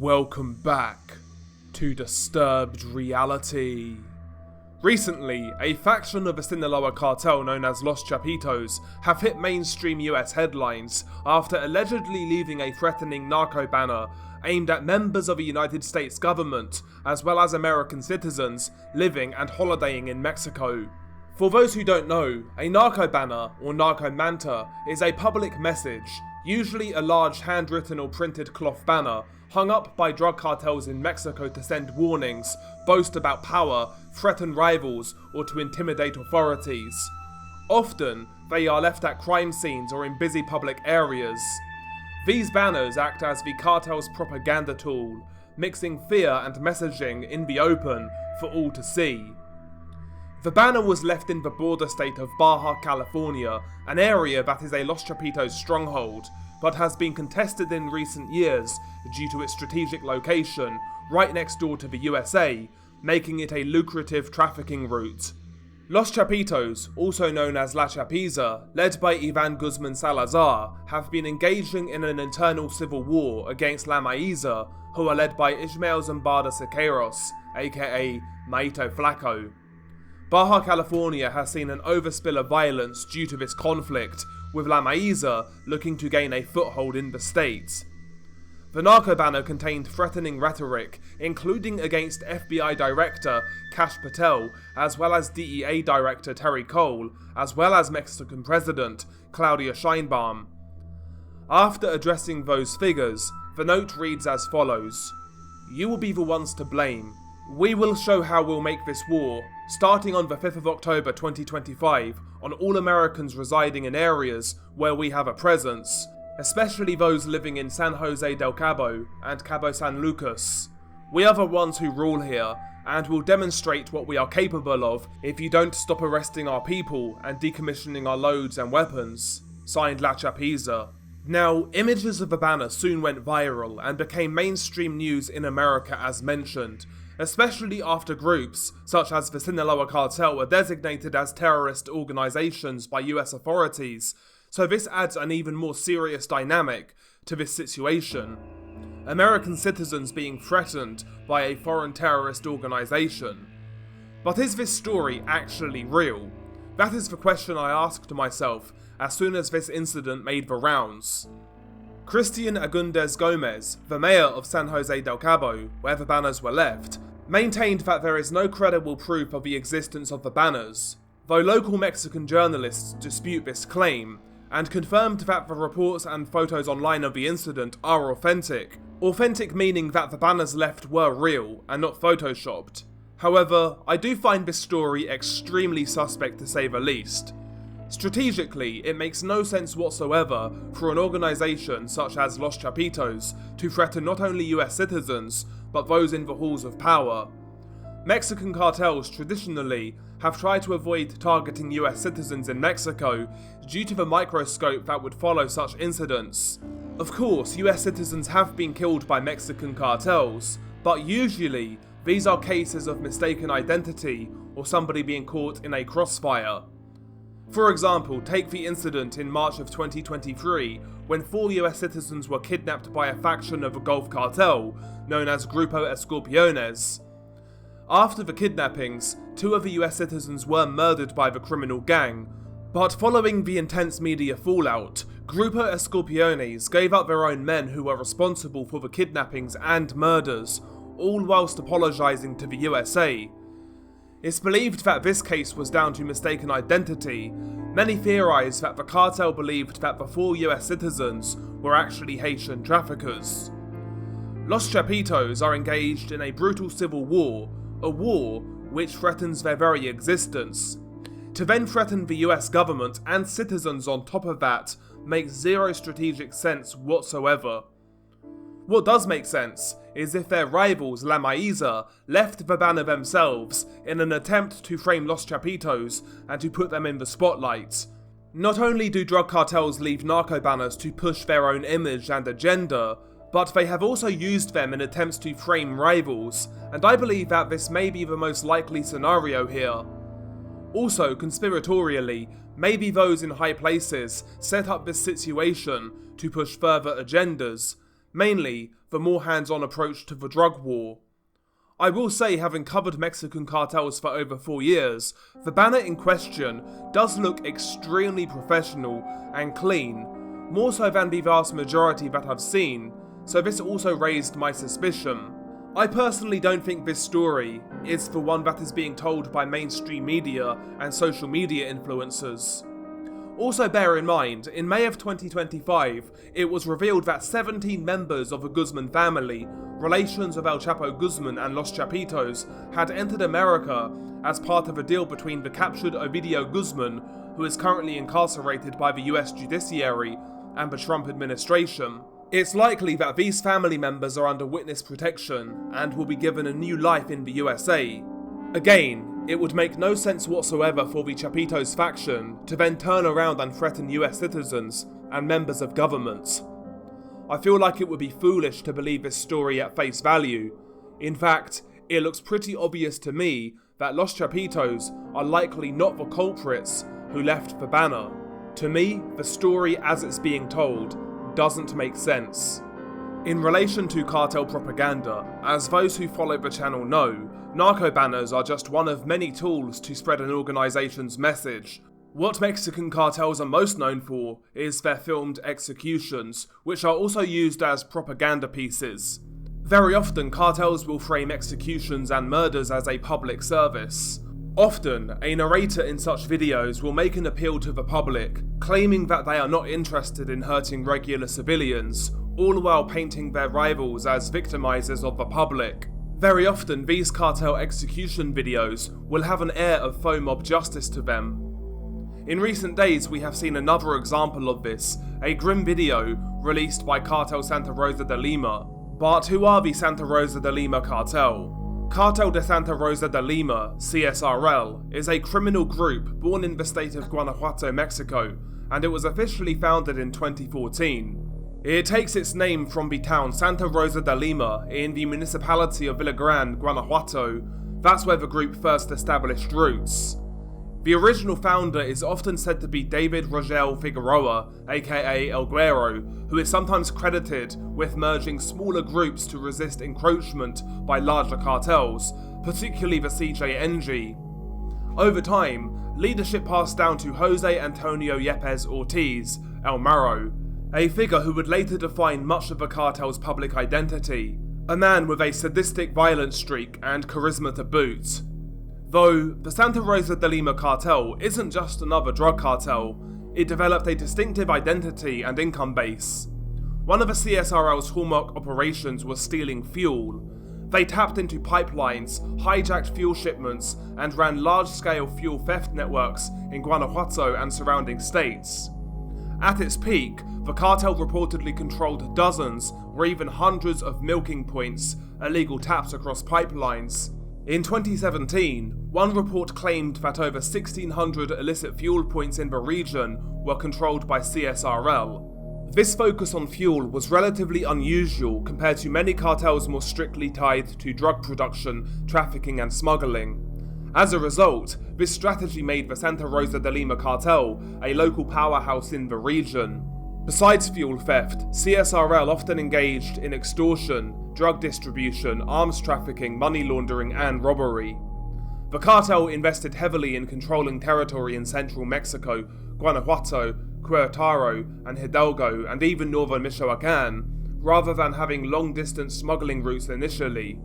Welcome back to Disturbed Reality. Recently, a faction of the Sinaloa Cartel known as Los Chapitos have hit mainstream US headlines after allegedly leaving a threatening narco banner aimed at members of the United States government, as well as American citizens living and holidaying in Mexico. For those who don't know, a narco banner, or narco manta, is a public message, usually a large handwritten or printed cloth banner, hung up by drug cartels in Mexico to send warnings, boast about power, threaten rivals, or to intimidate authorities. Often, they are left at crime scenes or in busy public areas. These banners act as the cartel's propaganda tool, mixing fear and messaging in the open for all to see. The banner was left in the border state of Baja California, an area that is a Los Chapitos stronghold, but has been contested in recent years due to its strategic location, right next door to the USA, making it a lucrative trafficking route. Los Chapitos, also known as La Chapiza, led by Ivan Guzman Salazar, have been engaging in an internal civil war against La Maiza, who are led by Ismael Zambada Siqueiros, aka Maito Flaco. Baja California has seen an overspill of violence due to this conflict, with La Maiza looking to gain a foothold in the state. The narco banner contained threatening rhetoric, including against FBI Director Kash Patel, as well as DEA Director Terry Cole, as well as Mexican President Claudia Sheinbaum. After addressing those figures, the note reads as follows: "You will be the ones to blame. We will show how we'll make this war, starting on the 5th of October 2025, on all Americans residing in areas where we have a presence, especially those living in San Jose del Cabo and Cabo San Lucas. We are the ones who rule here, and will demonstrate what we are capable of if you don't stop arresting our people and decommissioning our loads and weapons. Signed, La Chapiza." Now, images of the banner soon went viral and became mainstream news in America as mentioned, especially after groups such as the Sinaloa Cartel were designated as terrorist organizations by US authorities, so this adds an even more serious dynamic to this situation. American citizens being threatened by a foreign terrorist organization. But is this story actually real? That is the question I asked myself as soon as this incident made the rounds. Christian Agundez Gomez, the mayor of San Jose del Cabo, where the banners were left, maintained that there is no credible proof of the existence of the banners, though local Mexican journalists dispute this claim, and confirmed that the reports and photos online of the incident are authentic. Authentic meaning that the banners left were real and not photoshopped. However, I do find this story extremely suspect to say the least. Strategically, it makes no sense whatsoever for an organisation such as Los Chapitos to threaten not only US citizens, but those in the halls of power. Mexican cartels traditionally have tried to avoid targeting US citizens in Mexico due to the microscope that would follow such incidents. Of course, US citizens have been killed by Mexican cartels, but usually these are cases of mistaken identity or somebody being caught in a crossfire. For example, take the incident in March of 2023 when 4 US citizens were kidnapped by a faction of a Gulf cartel known as Grupo Escorpiones. After the kidnappings, 2 of the US citizens were murdered by the criminal gang, but following the intense media fallout, Grupo Escorpiones gave up their own men who were responsible for the kidnappings and murders, all whilst apologising to the USA. It's believed that this case was down to mistaken identity. Many theorise that the cartel believed that the 4 US citizens were actually Haitian traffickers. Los Chapitos are engaged in a brutal civil war, a war which threatens their very existence. To then threaten the US government and citizens on top of that makes zero strategic sense whatsoever. What does make sense is if their rivals La Maiza left the banner themselves in an attempt to frame Los Chapitos and to put them in the spotlight. Not only do drug cartels leave narco banners to push their own image and agenda, but they have also used them in attempts to frame rivals, and I believe that this may be the most likely scenario here. Also, conspiratorially, maybe those in high places set up this situation to push further agendas, mainly the more hands-on approach to the drug war. I will say, having covered Mexican cartels for over 4 years, the banner in question does look extremely professional and clean, more so than the vast majority that I've seen, so this also raised my suspicion. I personally don't think this story is the one that is being told by mainstream media and social media influencers. Also bear in mind, in May of 2025, it was revealed that 17 members of the Guzman family, relations of El Chapo Guzman and Los Chapitos, had entered America as part of a deal between the captured Ovidio Guzman, who is currently incarcerated by the US judiciary, and the Trump administration. It's likely that these family members are under witness protection and will be given a new life in the USA. Again, it would make no sense whatsoever for the Chapitos faction to then turn around and threaten US citizens and members of government. I feel like it would be foolish to believe this story at face value. In fact, it looks pretty obvious to me that Los Chapitos are likely not the culprits who left the banner. To me, the story as it's being told doesn't make sense. In relation to cartel propaganda, as those who follow the channel know, narco banners are just one of many tools to spread an organization's message. What Mexican cartels are most known for is their filmed executions, which are also used as propaganda pieces. Very often, cartels will frame executions and murders as a public service. Often, a narrator in such videos will make an appeal to the public, claiming that they are not interested in hurting regular civilians, all while painting their rivals as victimizers of the public. Very often, these cartel execution videos will have an air of faux mob justice to them. In recent days, we have seen another example of this, a grim video released by Cartel Santa Rosa de Lima. But who are the Santa Rosa de Lima cartel? Cartel de Santa Rosa de Lima, CSRL, is a criminal group born in the state of Guanajuato, Mexico, and it was officially founded in 2014. It takes its name from the town Santa Rosa de Lima in the municipality of Villagrán, Guanajuato. That's where the group first established roots. The original founder is often said to be David Rogel Figueroa, aka El Güero, who is sometimes credited with merging smaller groups to resist encroachment by larger cartels, particularly the CJNG. Over time, leadership passed down to Jose Antonio Yepes Ortiz, El Marro, a figure who would later define much of the cartel's public identity, a man with a sadistic violent streak and charisma to boot. Though, the Santa Rosa de Lima cartel isn't just another drug cartel, it developed a distinctive identity and income base. One of the CSRL's hallmark operations was stealing fuel. They tapped into pipelines, hijacked fuel shipments, and ran large-scale fuel theft networks in Guanajuato and surrounding states. At its peak, the cartel reportedly controlled dozens or even hundreds of milking points, illegal taps across pipelines. In 2017, one report claimed that over 1,600 illicit fuel points in the region were controlled by CSRL. This focus on fuel was relatively unusual compared to many cartels more strictly tied to drug production, trafficking and smuggling. As a result, this strategy made the Santa Rosa de Lima cartel a local powerhouse in the region. Besides fuel theft, CSRL often engaged in extortion, drug distribution, arms trafficking, money laundering, and robbery. The cartel invested heavily in controlling territory in central Mexico, Guanajuato, Querétaro, and Hidalgo, and even northern Michoacán, rather than having long-distance smuggling routes initially.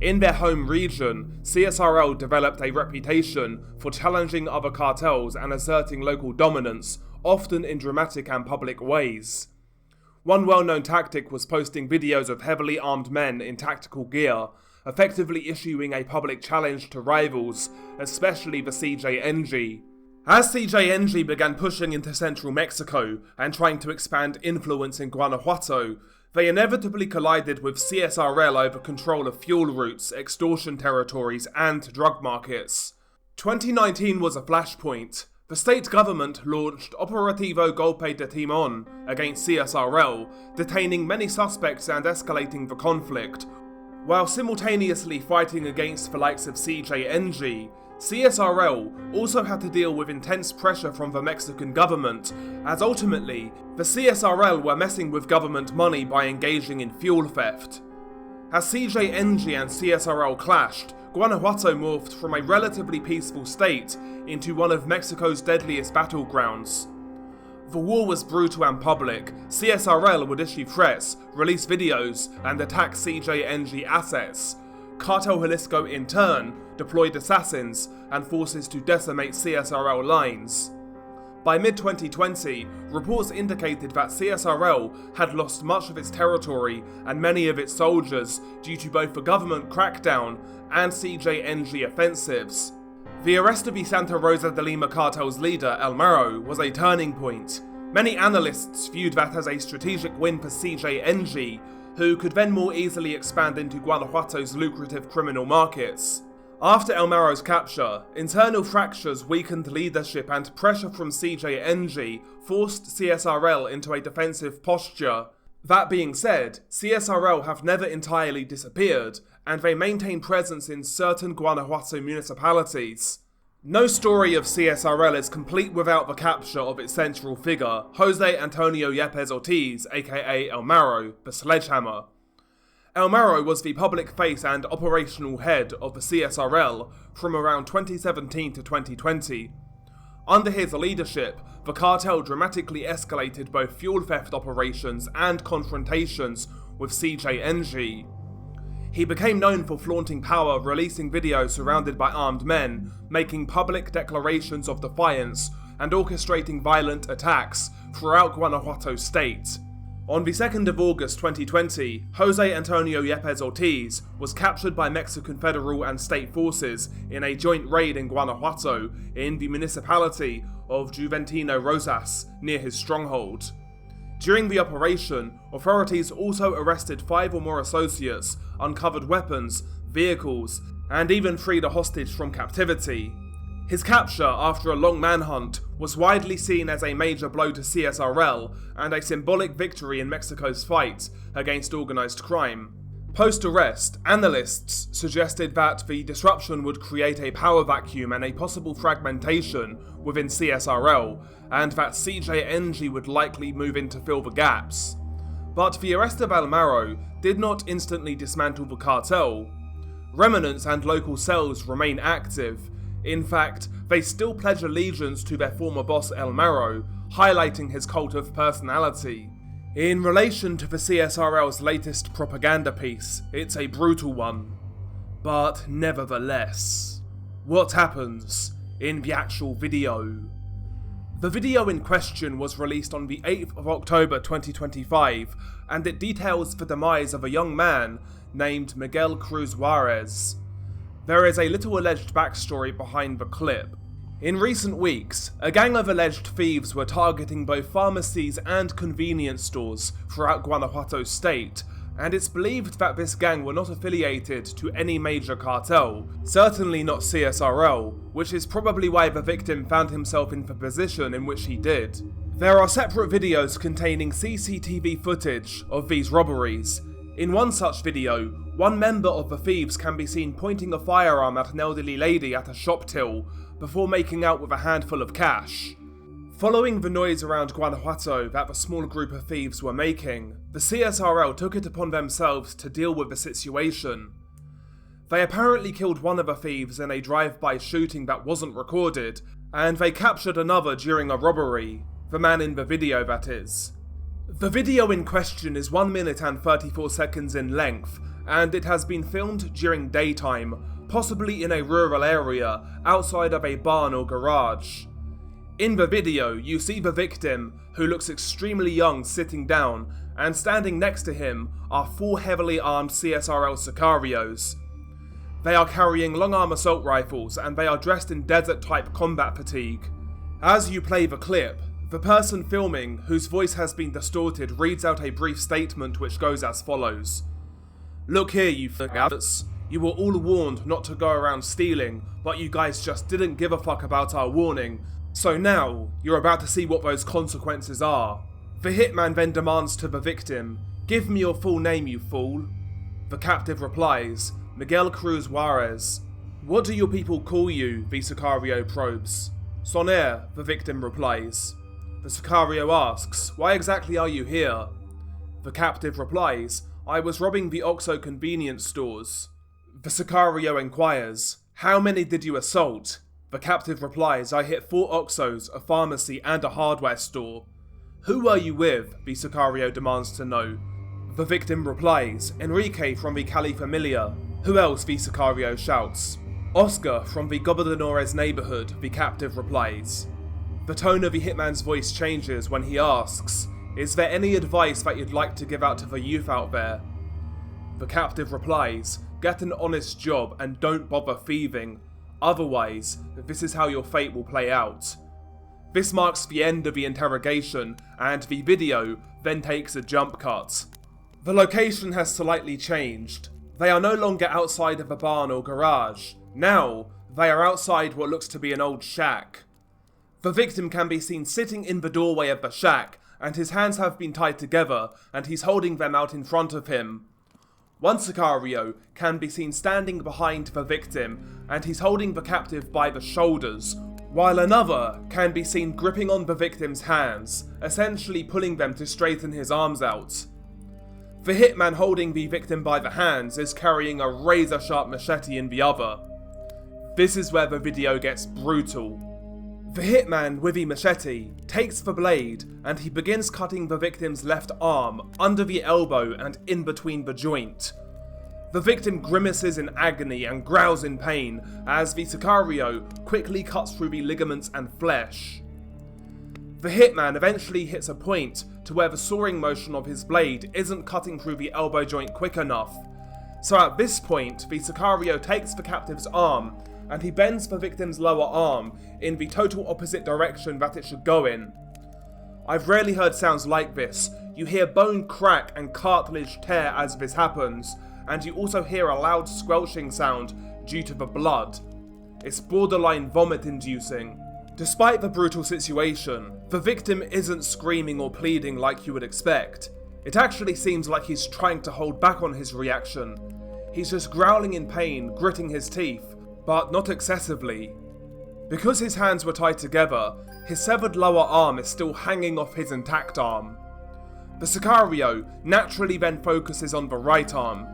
In their home region, CSRL developed a reputation for challenging other cartels and asserting local dominance, often in dramatic and public ways. One well-known tactic was posting videos of heavily armed men in tactical gear, effectively issuing a public challenge to rivals, especially the CJNG. As CJNG began pushing into central Mexico and trying to expand influence in Guanajuato, they inevitably collided with CSRL over control of fuel routes, extortion territories, and drug markets. 2019 was a flashpoint. The state government launched Operativo Golpe de Timón against CSRL, detaining many suspects and escalating the conflict. While simultaneously fighting against the likes of CJNG, CSRL also had to deal with intense pressure from the Mexican government, as ultimately, the CSRL were messing with government money by engaging in fuel theft. As CJNG and CSRL clashed, Guanajuato morphed from a relatively peaceful state into one of Mexico's deadliest battlegrounds. The war was brutal and public. CSRL would issue threats, release videos, and attack CJNG assets. Cartel Jalisco in turn deployed assassins and forces to decimate CSRL lines. By mid-2020, reports indicated that CSRL had lost much of its territory and many of its soldiers due to both the government crackdown and CJNG offensives. The arrest of the Santa Rosa de Lima cartel's leader, El Marro, was a turning point. Many analysts viewed that as a strategic win for CJNG, who could then more easily expand into Guanajuato's lucrative criminal markets. After El Marro's capture, internal fractures weakened leadership and pressure from CJNG forced CSRL into a defensive posture. That being said, CSRL have never entirely disappeared, and they maintain presence in certain Guanajuato municipalities. No story of CSRL is complete without the capture of its central figure, Jose Antonio Yepes Ortiz, aka El Marro, the Sledgehammer. El Marro was the public face and operational head of the CSRL from around 2017 to 2020. Under his leadership, the cartel dramatically escalated both fuel theft operations and confrontations with CJNG. He became known for flaunting power, releasing videos surrounded by armed men, making public declarations of defiance, and orchestrating violent attacks throughout Guanajuato state. On the 2nd of August 2020, Jose Antonio Yepes Ortiz was captured by Mexican federal and state forces in a joint raid in Guanajuato in the municipality of Juventino Rosas, near his stronghold. During the operation, authorities also arrested 5 or more associates, uncovered weapons, vehicles, and even freed a hostage from captivity. His capture, after a long manhunt, was widely seen as a major blow to CSRL and a symbolic victory in Mexico's fight against organised crime. Post-arrest, analysts suggested that the disruption would create a power vacuum and a possible fragmentation within CSRL, and that CJNG would likely move in to fill the gaps. But the arrest of El Marro did not instantly dismantle the cartel. Remnants and local cells remain active. In fact, they still pledge allegiance to their former boss El Marro, highlighting his cult of personality. In relation to the CSRL's latest propaganda piece, it's a brutal one. But nevertheless, what happens in the actual video? The video in question was released on the 8th of October 2025, and it details the demise of a young man named Miguel Cruz Juarez. There is a little alleged backstory behind the clip. In recent weeks, a gang of alleged thieves were targeting both pharmacies and convenience stores throughout Guanajuato state, and it's believed that this gang were not affiliated to any major cartel, certainly not CSRL, which is probably why the victim found himself in the position in which he did. There are separate videos containing CCTV footage of these robberies. In one such video, one member of the thieves can be seen pointing a firearm at an elderly lady at a shop till, before making out with a handful of cash. Following the noise around Guanajuato that the small group of thieves were making, the CSRL took it upon themselves to deal with the situation. They apparently killed one of the thieves in a drive-by shooting that wasn't recorded, and they captured another during a robbery, the man in the video that is. The video in question is 1 minute and 34 seconds in length, and it has been filmed during daytime, possibly in a rural area, outside of a barn or garage. In the video, you see the victim, who looks extremely young, sitting down, and standing next to him are 4 heavily armed CSRL sicarios. They are carrying long-arm assault rifles, and they are dressed in desert-type combat fatigue. As you play the clip, the person filming, whose voice has been distorted, reads out a brief statement which goes as follows. "Look here, you f***ers. You were all warned not to go around stealing, but you guys just didn't give a fuck about our warning, so now you're about to see what those consequences are." The hitman then demands to the victim, "Give me your full name, you fool." The captive replies, "Miguel Cruz Juarez." "What do your people call you?" the Sicario probes. "Soner," the victim replies. The Sicario asks, "Why exactly are you here?" The captive replies, "I was robbing the Oxo convenience stores." The Sicario inquires, "How many did you assault?" The captive replies, "I hit 4 Oxos, a pharmacy and a hardware store." "Who are you with?" the Sicario demands to know. The victim replies, "Enrique from the Cali Familia." "Who else?" the Sicario shouts. "Oscar from the Gobernadores neighborhood," the captive replies. The tone of the hitman's voice changes when he asks, "Is there any advice that you'd like to give out to the youth out there?" The captive replies, "Get an honest job and don't bother thieving. Otherwise, this is how your fate will play out." This marks the end of the interrogation, and the video then takes a jump cut. The location has slightly changed. They are no longer outside of a barn or garage. Now, they are outside what looks to be an old shack. The victim can be seen sitting in the doorway of the shack, and his hands have been tied together, and he's holding them out in front of him. One Sicario can be seen standing behind the victim, and he's holding the captive by the shoulders, while another can be seen gripping on the victim's hands, essentially pulling them to straighten his arms out. The hitman holding the victim by the hands is carrying a razor-sharp machete in the other. This is where the video gets brutal. The hitman with the machete takes the blade and he begins cutting the victim's left arm under the elbow and in between the joint. The victim grimaces in agony and growls in pain as the Sicario quickly cuts through the ligaments and flesh. The hitman eventually hits a point to where the sawing motion of his blade isn't cutting through the elbow joint quick enough. So at this point, the Sicario takes the captive's arm and he bends the victim's lower arm in the total opposite direction that it should go in. I've rarely heard sounds like this. You hear bone crack and cartilage tear as this happens, and you also hear a loud squelching sound due to the blood. It's borderline vomit-inducing. Despite the brutal situation, the victim isn't screaming or pleading like you would expect. It actually seems like he's trying to hold back on his reaction. He's just growling in pain, gritting his teeth, but not excessively. Because his hands were tied together, his severed lower arm is still hanging off his intact arm. The Sicario naturally then focuses on the right arm.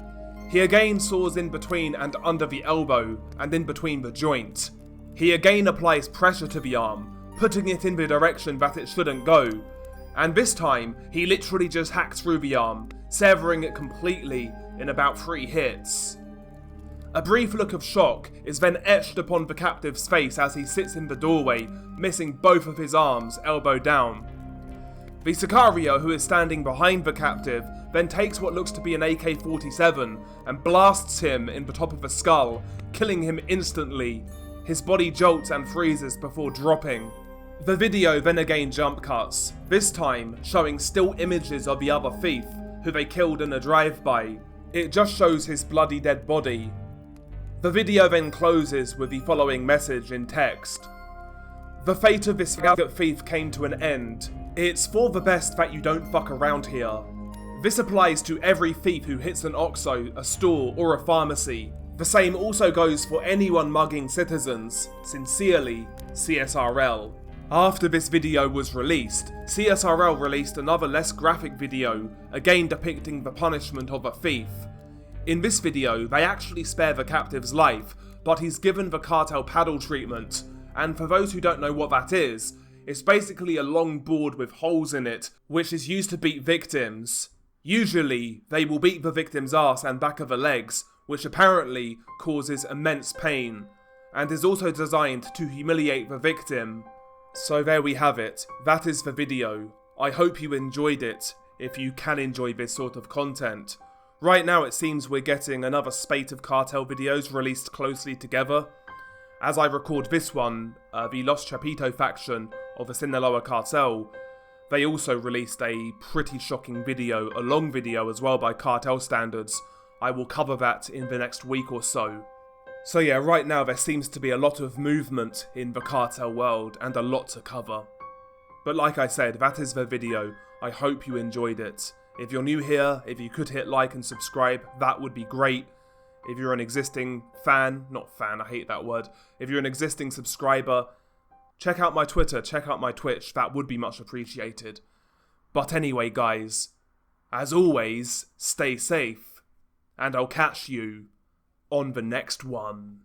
He again saws in between and under the elbow, and in between the joint. He again applies pressure to the arm, putting it in the direction that it shouldn't go, and this time he literally just hacks through the arm, severing it completely in about 3 hits. A brief look of shock is then etched upon the captive's face as he sits in the doorway, missing both of his arms, elbow down. The Sicario who is standing behind the captive then takes what looks to be an AK-47 and blasts him in the top of the skull, killing him instantly. His body jolts and freezes before dropping. The video then again jump cuts, this time showing still images of the other thief, who they killed in a drive-by. It just shows his bloody dead body. The video then closes with the following message in text. The fate of this faggot thief came to an end. It's for the best that you don't fuck around here. This applies to every thief who hits an Oxo, a store, or a pharmacy. The same also goes for anyone mugging citizens. Sincerely, CSRL. After this video was released, CSRL released another less graphic video, again depicting the punishment of a thief. In this video, they actually spare the captive's life, but he's given the cartel paddle treatment, and for those who don't know what that is, it's basically a long board with holes in it, which is used to beat victims. Usually, they will beat the victim's ass and back of the legs, which apparently causes immense pain, and is also designed to humiliate the victim. So there we have it, that is the video. I hope you enjoyed it, if you can enjoy this sort of content. Right now it seems we're getting another spate of cartel videos released closely together. As I record this one, the Los Chapitos faction of the Sinaloa Cartel, they also released a pretty shocking video, a long video as well by cartel standards. I will cover that in the next week or so. So yeah, right now there seems to be a lot of movement in the cartel world and a lot to cover. But like I said, that is the video. I hope you enjoyed it. If you're new here, if you could hit like and subscribe, that would be great. If you're an existing fan, not fan, I hate that word. If you're an existing subscriber, check out my Twitter, check out my Twitch, that would be much appreciated. But anyway, guys, as always, stay safe, and I'll catch you on the next one.